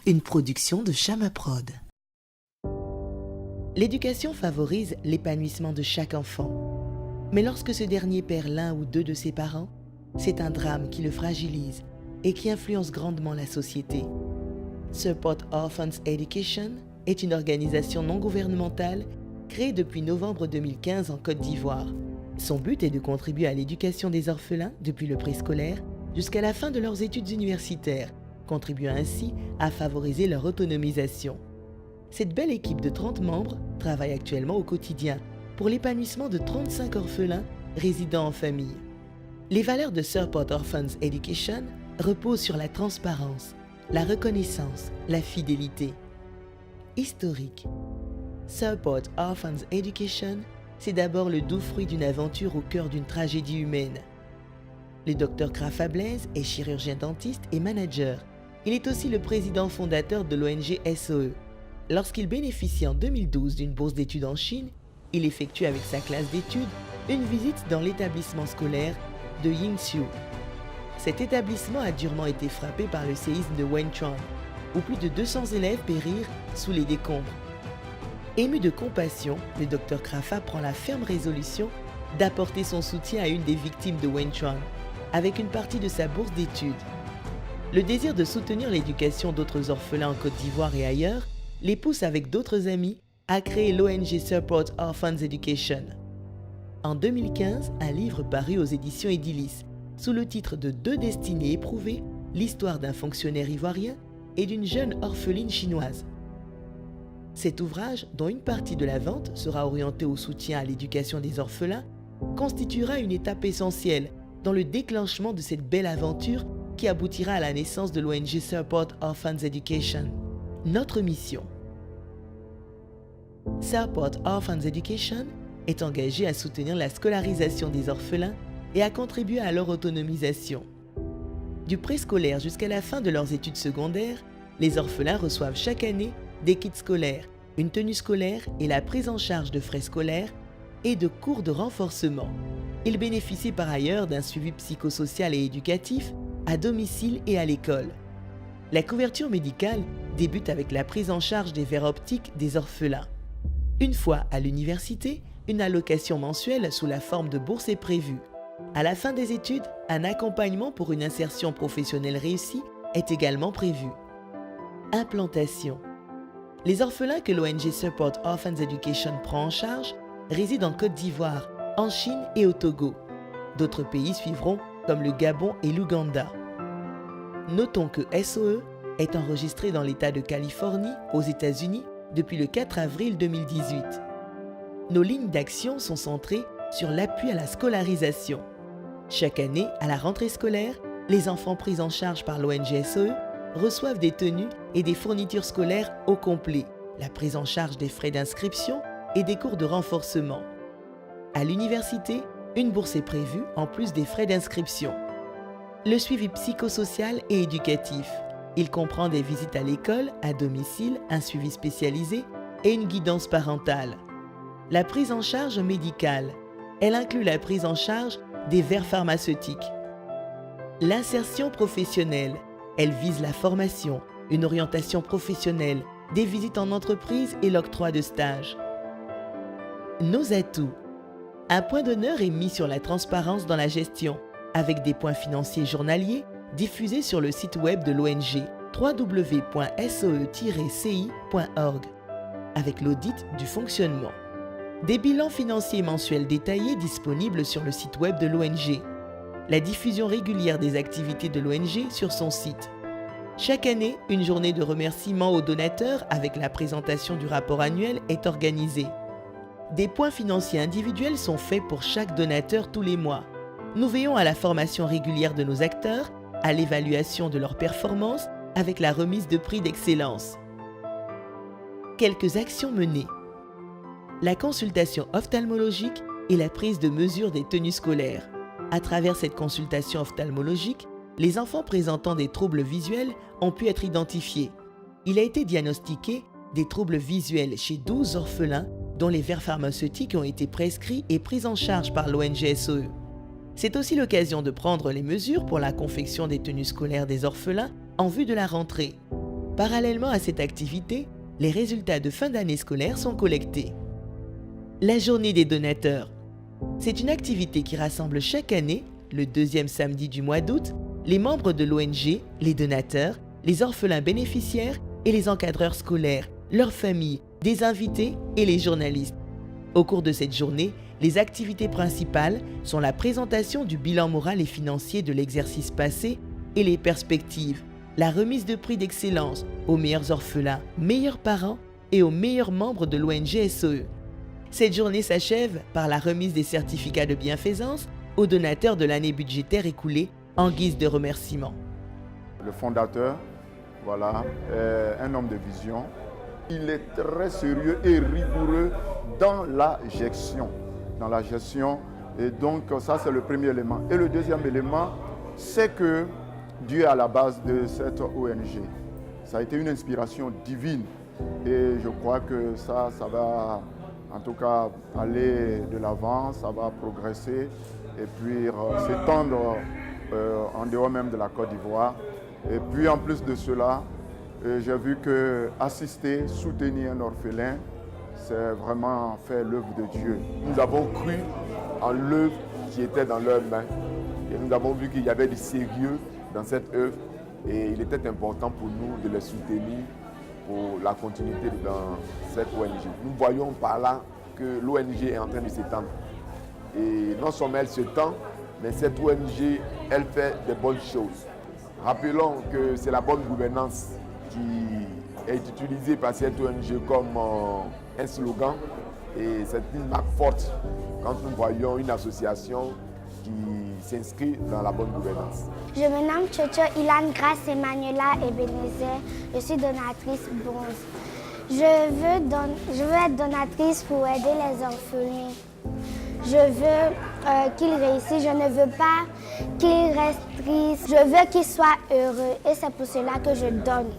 une production de Chamaprod. L'éducation favorise l'épanouissement de chaque enfant. Mais lorsque ce dernier perd l'un ou deux de ses parents, c'est un drame qui le fragilise et qui influence grandement la société. Support Orphans Education est une organisation non gouvernementale créée depuis novembre 2015 en Côte d'Ivoire. Son but est de contribuer à l'éducation des orphelins depuis le préscolaire jusqu'à la fin de leurs études universitaires, contribuant ainsi à favoriser leur autonomisation. Cette belle équipe de 30 membres travaille actuellement au quotidien pour l'épanouissement de 35 orphelins résidant en famille. Les valeurs de Support Orphans Education reposent sur la transparence, la reconnaissance, la fidélité. Historique. Support Orphans Education, c'est d'abord le doux fruit d'une aventure au cœur d'une tragédie humaine. Le Dr Krafa Blaise est chirurgien dentiste et manager. Il est aussi le président fondateur de l'ONG SOE. Lorsqu'il bénéficie en 2012 d'une bourse d'études en Chine, il effectue avec sa classe d'études une visite dans l'établissement scolaire de Yingxiu. Cet établissement a durement été frappé par le séisme de Wenchuan, où plus de 200 élèves périrent sous les décombres. Ému de compassion, le Dr Krafa prend la ferme résolution d'apporter son soutien à une des victimes de Wenchuan, avec une partie de sa bourse d'études. Le désir de soutenir l'éducation d'autres orphelins en Côte d'Ivoire et ailleurs les pousse avec d'autres amis à créer l'ONG Support Orphans Education. En 2015, un livre parut aux éditions Edilis, sous le titre de Deux destinées éprouvées, l'histoire d'un fonctionnaire ivoirien et d'une jeune orpheline chinoise. Cet ouvrage, dont une partie de la vente sera orientée au soutien à l'éducation des orphelins, constituera une étape essentielle dans le déclenchement de cette belle aventure qui aboutira à la naissance de l'ONG Support Orphans Education. Notre mission. Support Orphans Education est engagée à soutenir la scolarisation des orphelins et à contribuer à leur autonomisation. Du préscolaire jusqu'à la fin de leurs études secondaires, les orphelins reçoivent chaque année des kits scolaires, une tenue scolaire et la prise en charge de frais scolaires et de cours de renforcement. Ils bénéficient par ailleurs d'un suivi psychosocial et éducatif à domicile et à l'école. La couverture médicale débute avec la prise en charge des verres optiques des orphelins. Une fois à l'université, une allocation mensuelle sous la forme de bourse est prévue. À la fin des études, un accompagnement pour une insertion professionnelle réussie est également prévu. Implantation. Les orphelins que l'ONG Support Orphans Education prend en charge résident en Côte d'Ivoire, en Chine et au Togo. D'autres pays suivront, comme le Gabon et l'Ouganda. Notons que SOE est enregistré dans l'État de Californie, aux États-Unis, depuis le 4 avril 2018. Nos lignes d'action sont centrées sur l'appui à la scolarisation. Chaque année, à la rentrée scolaire, les enfants pris en charge par l'ONG SOE reçoivent des tenues et des fournitures scolaires au complet, la prise en charge des frais d'inscription et des cours de renforcement. À l'université, une bourse est prévue en plus des frais d'inscription. Le suivi psychosocial et éducatif. Il comprend des visites à l'école, à domicile, un suivi spécialisé et une guidance parentale. La prise en charge médicale. Elle inclut la prise en charge des verres pharmaceutiques. L'insertion professionnelle. Elle vise la formation, une orientation professionnelle, des visites en entreprise et l'octroi de stages. Nos atouts. Un point d'honneur est mis sur la transparence dans la gestion, avec des points financiers journaliers diffusés sur le site web de l'ONG www.soe-ci.org, avec l'audit du fonctionnement. Des bilans financiers mensuels détaillés disponibles sur le site web de l'ONG. La diffusion régulière des activités de l'ONG sur son site. Chaque année, une journée de remerciement aux donateurs avec la présentation du rapport annuel est organisée. Des points financiers individuels sont faits pour chaque donateur tous les mois. Nous veillons à la formation régulière de nos acteurs, à l'évaluation de leurs performances avec la remise de prix d'excellence. Quelques actions menées. La consultation ophtalmologique et la prise de mesure des tenues scolaires. À travers cette consultation ophtalmologique, les enfants présentant des troubles visuels ont pu être identifiés. Il a été diagnostiqué des troubles visuels chez 12 orphelins dont les verres pharmaceutiques ont été prescrits et pris en charge par l'ONG SOE. C'est aussi l'occasion de prendre les mesures pour la confection des tenues scolaires des orphelins en vue de la rentrée. Parallèlement à cette activité, les résultats de fin d'année scolaire sont collectés. La journée des donateurs. C'est une activité qui rassemble chaque année, le deuxième samedi du mois d'août, les membres de l'ONG, les donateurs, les orphelins bénéficiaires et les encadreurs scolaires, leurs familles, des invités et les journalistes. Au cours de cette journée, les activités principales sont la présentation du bilan moral et financier de l'exercice passé et les perspectives, la remise de prix d'excellence aux meilleurs orphelins, meilleurs parents et aux meilleurs membres de l'ONG SOE. Cette journée s'achève par la remise des certificats de bienfaisance aux donateurs de l'année budgétaire écoulée en guise de remerciement. Le fondateur, voilà, est un homme de vision. Il est très sérieux et rigoureux dans la gestion. Et donc ça c'est le premier élément. Et le deuxième élément, c'est que Dieu est à la base de cette ONG. Ça a été une inspiration divine. Et je crois que ça va en tout cas aller de l'avant, ça va progresser et puis s'étendre en dehors même de la Côte d'Ivoire. Et puis en plus de cela, j'ai vu que assister, soutenir un orphelin, c'est vraiment faire l'œuvre de Dieu. Nous avons cru en l'œuvre qui était dans leurs mains et nous avons vu qu'il y avait du sérieux dans cette œuvre et il était important pour nous de les soutenir pour la continuité dans cette ONG. Nous voyons par là que l'ONG est en train de s'étendre. Et non seulement elle s'étend, mais cette ONG, elle fait des bonnes choses. Rappelons que c'est la bonne gouvernance qui est utilisée par cette ONG comme un slogan et c'est une marque forte quand nous voyons une association qui s'inscrit dans la bonne gouvernance. Je me nomme Chocho Ilan Grace Emmanuela Ebenezer. Je suis donatrice bronze. Je veux être donatrice pour aider les orphelins. Je veux qu'ils réussissent. Je ne veux pas qu'ils restent tristes. Je veux qu'ils soient heureux et c'est pour cela que je donne.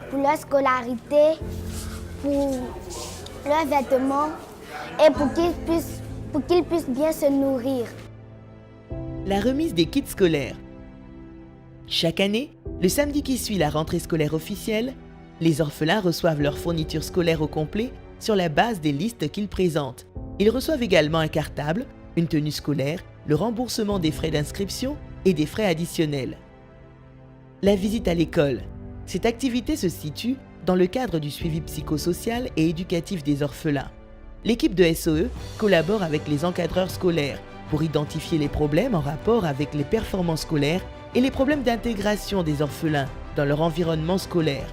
Pour leur scolarité, pour leurs vêtements et pour qu'ils puissent bien se nourrir. La remise des kits scolaires. Chaque année, le samedi qui suit la rentrée scolaire officielle, les orphelins reçoivent leur fourniture scolaire au complet sur la base des listes qu'ils présentent. Ils reçoivent également un cartable, une tenue scolaire, le remboursement des frais d'inscription et des frais additionnels. La visite à l'école. Cette activité se situe dans le cadre du suivi psychosocial et éducatif des orphelins. L'équipe de SOE collabore avec les encadreurs scolaires pour identifier les problèmes en rapport avec les performances scolaires et les problèmes d'intégration des orphelins dans leur environnement scolaire.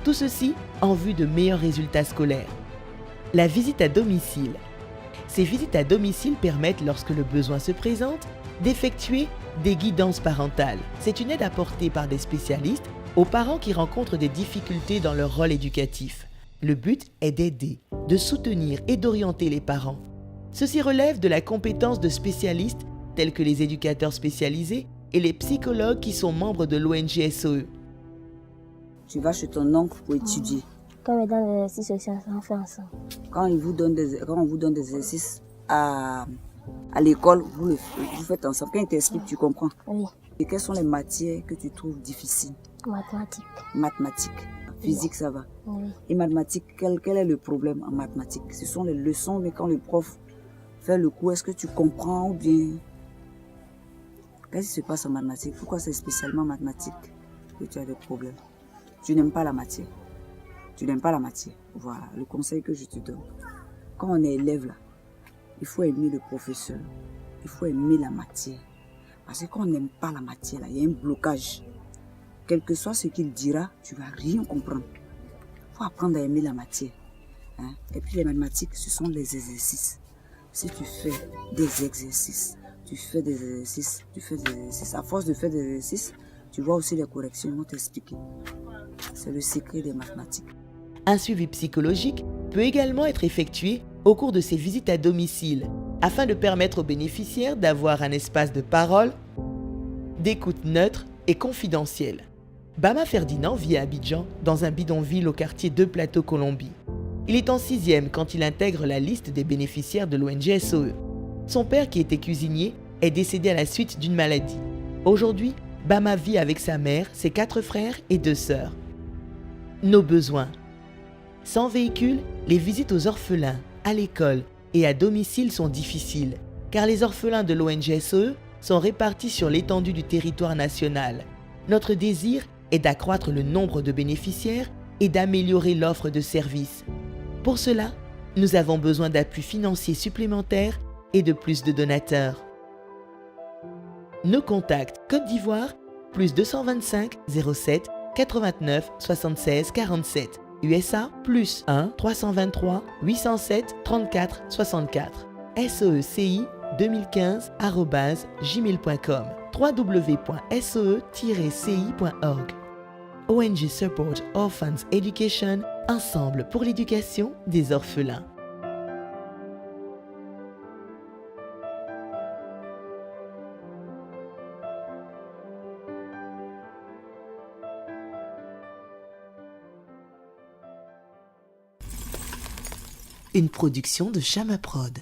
Tout ceci en vue de meilleurs résultats scolaires. La visite à domicile. Ces visites à domicile permettent, lorsque le besoin se présente, d'effectuer des guidances parentales. C'est une aide apportée par des spécialistes aux parents qui rencontrent des difficultés dans leur rôle éducatif. Le but est d'aider, de soutenir et d'orienter les parents. Ceci relève de la compétence de spécialistes tels que les éducateurs spécialisés et les psychologues qui sont membres de l'ONG SOE. Tu vas chez ton oncle pour étudier. Quand on donne des exercices aussi, on fait ensemble. Quand on vous donne des exercices à l'école, vous faites ensemble. Quand il t'explique, tu comprends. Oui. Et quelles sont les matières que tu trouves difficiles? Mathématiques. Mathématiques. Physique, ça va. Oui. Et mathématiques, quel est le problème en mathématiques? Ce sont les leçons, mais quand le prof fait le cours, est-ce que tu comprends ou bien... Qu'est-ce qui se passe en mathématiques? Pourquoi c'est spécialement en mathématiques que tu as des problèmes? Tu n'aimes pas la matière. Tu n'aimes pas la matière. Voilà, le conseil que je te donne. Quand on est élève là, il faut aimer le professeur. Il faut aimer la matière. Parce que quand on n'aime pas la matière, là, il y a un blocage. Quel que soit ce qu'il dira, tu ne vas rien comprendre. Il faut apprendre à aimer la matière. Hein? Et puis les mathématiques, ce sont les exercices. Si tu fais des exercices, à force de faire des exercices, tu vois aussi les corrections, ils vont t'expliquer. C'est le secret des mathématiques. Un suivi psychologique peut également être effectué au cours de ces visites à domicile, afin de permettre aux bénéficiaires d'avoir un espace de parole, d'écoute neutre et confidentielle. Bama Ferdinand vit à Abidjan, dans un bidonville au quartier de Plateau Colombie. Il est en 6e quand il intègre la liste des bénéficiaires de l'ONG SOE. Son père, qui était cuisinier, est décédé à la suite d'une maladie. Aujourd'hui, Bama vit avec sa mère, ses 4 frères et 2 sœurs. nos besoins. Sans véhicule, les visites aux orphelins, à l'école et à domicile sont difficiles, car les orphelins de l'ONG SOE sont répartis sur l'étendue du territoire national. Notre désir est d'accroître le nombre de bénéficiaires et d'améliorer l'offre de services. Pour cela, nous avons besoin d'appuis financiers supplémentaires et de plus de donateurs. Nos contacts: Côte d'Ivoire, plus 225 07 89 76 47. USA, plus 1 323 807 34 64. SOECI2015@gmail.com. www.soe-ci.org. ONG Support Orphans Education, ensemble pour l'éducation des orphelins. Une production de Chama Prod.